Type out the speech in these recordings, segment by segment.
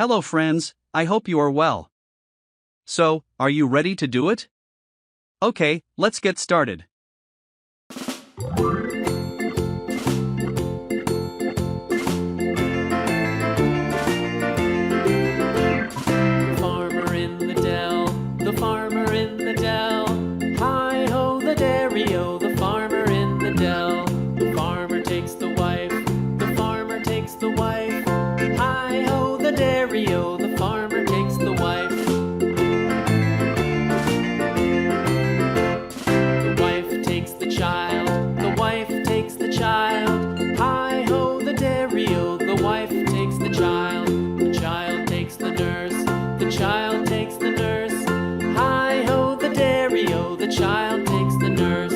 Hello friends, I hope you are well. So, are you ready to do it? Okay, let's get started. The farmer in the dell. Hi-ho, the dairy-o, the farmer in the dell. The farmer takes the wife, the farmer takes the wife. Hi-ho, the dairy-o, the farmer takes the wife. The wife takes the child, the wife takes the child. Hi-ho, the dairy-o, the wife takes the child. The child takes the nurse, the child takes the nurse. Hi-ho, the dairy-o, the child takes the nurse.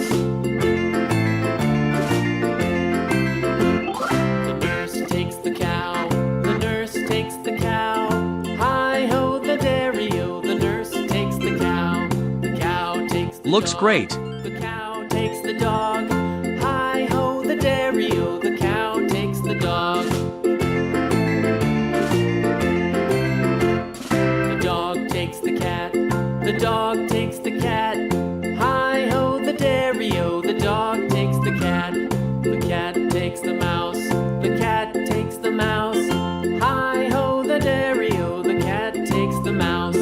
The nurse takes the cow, the nurse takes the cow. Hi-ho, the dairy-o, the nurse takes the cow. The cow takes the Looks dog. great. The cow takes the dog. Hi-ho, the dairy-o, the cow takes the dog. The dog takes the cat. The dog takes the cat. Hi-ho, the dairy-o, the dog takes the cat. The cat takes the mouse. The cat takes the mouse. Hi-ho, the dairy-o, the cat takes the mouse.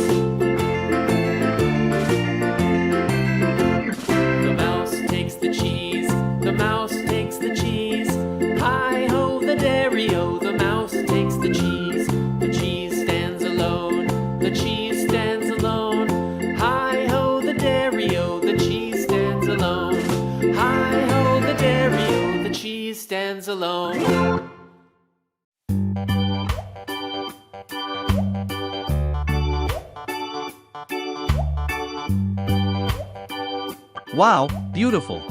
The mouse takes the cheese. The mouse takes the cheese. Hi-ho, the dairy-o, the mouse takes the cheese. The cheese stands alone. The cheese stands alone. Hi-ho, the dairy-o, the cheese stands alone. Hi-ho, the dairy-o, the cheese stands alone. Wow, beautiful.